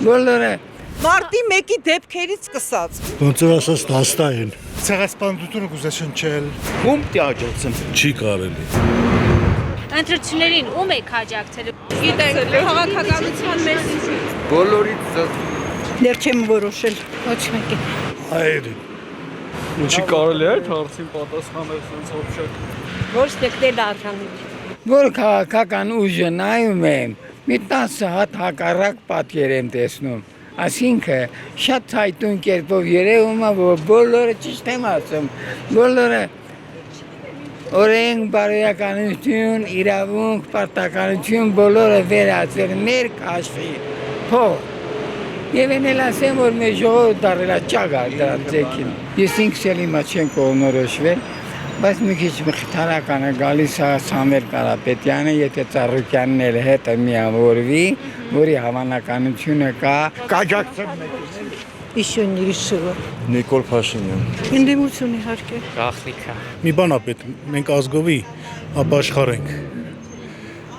Բոլորը Մարտի 1-ի դեպքերից սկսած։ Ոնց որ ասած դաստա են։ Ցեղասպանությունը կուզեշնչել։ Ում տիաջացım Չի կարելի։ Ընտրություններին ում եք աջակցել։ Գիտենք, քաղաքականության մեջ բոլորից դեռ չեմ որոշել։ Ոչ մեկի։ Այրին։ Ինչի կարելի է այդ հարցին պատասխանել sense ոբշակ։ Ոչ դեկտել արժանիք։ որ քաղաքական ուժը նայում եմ, մի 10 հատ հակառակ պատկեր եմ տեսնում։ Այսինքն շատ ցայտուն կերպով երևում է, որ բոլորը ճիշտ եմ ասում, բոլորը օրենք, բարոյականություն, իրավունք, պարտականություն բոլորը վերածել մեր քաշի փող։ Եվ էլ ասեմ, որ մեր ժողովուրդը դարելա ճագար դրանց ձեքին։ Ես ինքս էլ իմա չեմ կողմնորոշվել, բայց մի քիչ մխիթարական է գալիս է Սամվել Կարապետյանը, եթե Ծառուկյանն էլ հետը միավորվի, որի հավանականությունը կա, կաջակցեմ մեկին։ Իշունի շուը։ Նիկոլ Փաշինյան։ Ընդդիմություն իհարկե։ Գախլիկա։ Մի բան է պետք, մենք ազգովի ապաշխարենք։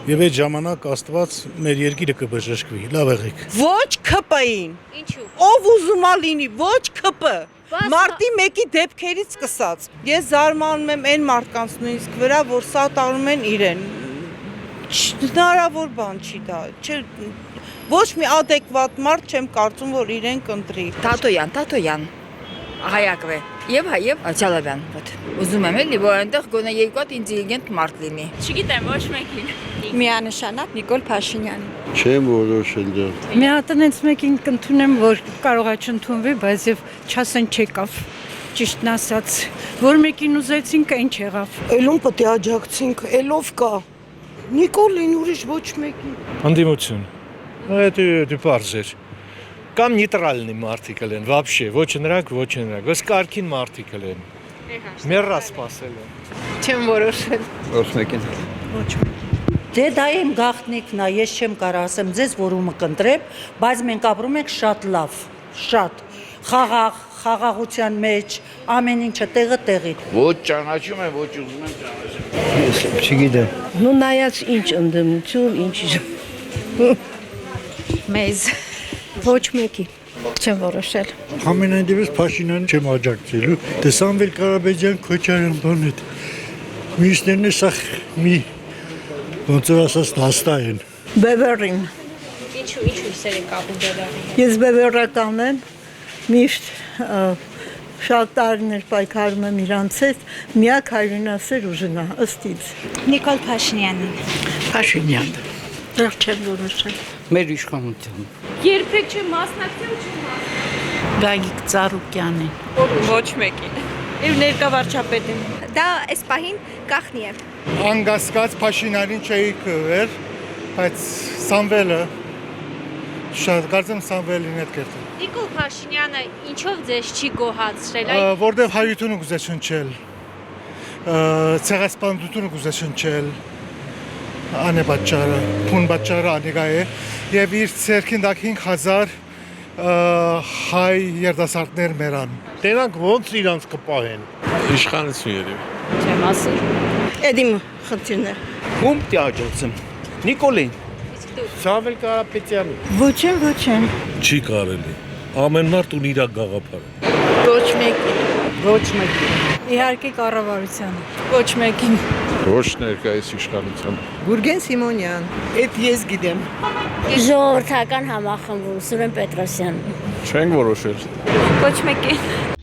Եվ այդ ժամանակ Աստված մեր երկիրը կբժշկվի, լավ եղեք։ Ոչ ԿՊ-ին։ Ինչու։ Ով ուզում է լինի, ոչ ԿՊ։ Մարտի 1-ի դեպքերից սկսած։ Ես զարմանում եմ այն մարդկանց նույնիսկ վրա, որ սատարում են իրեն։ Հնարավոր բան չի դա։ Ոչ մի adekvat մարդ չեմ կարծում, որ իրեն կընտրի։ Տատոյան, հայակվե։ Եվ Ալչալաբյան, ոտ։ Ուզում եմ էլի, որ այնտեղ գոնե երկու հատ ինտելիգենտ մարդ լինի։ Չգիտեմ, ոչ մեկին։ Միանշանակ Նիկոլ Փաշինյանին։ Չեմ որոշել դեռ։ Մի հատ այնց մեկին կընդունեմ, որ կարող է չընդունվի, բայց եւ չասեն չեկավ։ Ճիշտն ասած, որ մեկին ուզեցինք, այն չեղավ։ Էլում պետք է աջակցենք, էլով կա։ Նիկոլին ուրիշ ոչ մեկին։ Անդիմություն։ Դա պարզ էր։ Կամ նեյտրալնի մարդիկ են, вообще, ոչ նրանք, ոչ նրանք, ըստ կարգին մարդիկ են։ Մեռա սпасել են։ Չեմ որոշել։ ոչ մեկին։ Դե դա իմ գաղտնիքն է, ես չեմ կարող ասեմ ձեզ, որ ումը կընտրեմ, բայց մենք ապրում ենք շատ լավ, շատ խաղաղության մեջ, ամեն ինչը տեղը տեղին։ Ոչ ճանաչում եմ, ոչ ուզում եմ ճանաչեմ։ Չգիտեմ։ Ну նայած ինչ ընդդիմություն, ինչ Մեզ ոչ մեկի։ չեմ որոշել։ Ամենայն դեպս Փաշինյանը չեմ աջակցելու։ Դե Սամվել Կարապետյան, Քոչարյան բան է։ Մյուսներն սա մի ոնց որ ասած դաստա են։ Բևերին։ Ինչու սեր եք ապրում դերային։ Ես բևերական եմ, միշտ շատ տարիներ պայքարում եմ իրանց հետ, միակ հայրենասեր ուժն է, ըստ ինձ։ Նիկոլ Փաշինյանին։ Փաշինյան։ Դեռ չեմ որոշել։ Մեր իշխանություն։ Երբեք չեմ մասնակցել, չեմ մասնակցել։ Գագիկ Ծառուկյանին։ Ոչ մեկին։ Եվ ներկա վարչապետին։ Դա այս պահին գախնի է։ Անգասկած Փաշինյանին չէի կրել, բայց Սամվելը շատ կարծեմ Սամվելին հետ կերտել։ Նիկոլ Փաշինյանը ինչով ձեզ չի գոհացրել, Որտեվ հայությունը կուզեշնչել, ցեղասպանությունը կուզեշնչել, անեպատճառը, փուն պատճառը անիկա է, եւ իր ցերքին դակ 5000 հայ երիտասարդներ մեռան։ Դրանք ոնց իրանց կպահեն։ Իշխանություն երևի։ չեմ ասել։ Էդիմ խնդիրներ։ Ում տիաջացım Նիկոլին։ Սամվել Կարապետյան։ Ոչ։ Չի կարելի։ Ամեն մարդ ունի իր գաղափարը։ Ոչ մեկի։ Ոչ մեկին։ Իհարկե կառավարությանը։ Ոչ մեկին։ Ոչ ներկայիս իշխանության։ Գուրգեն Սիմոնյան։ Էդ ես գիտեմ։ Ժողովրդական համախմբում Սուրեն Պետրոսյան։ Չենք որոշել։ Ոչ մեկին։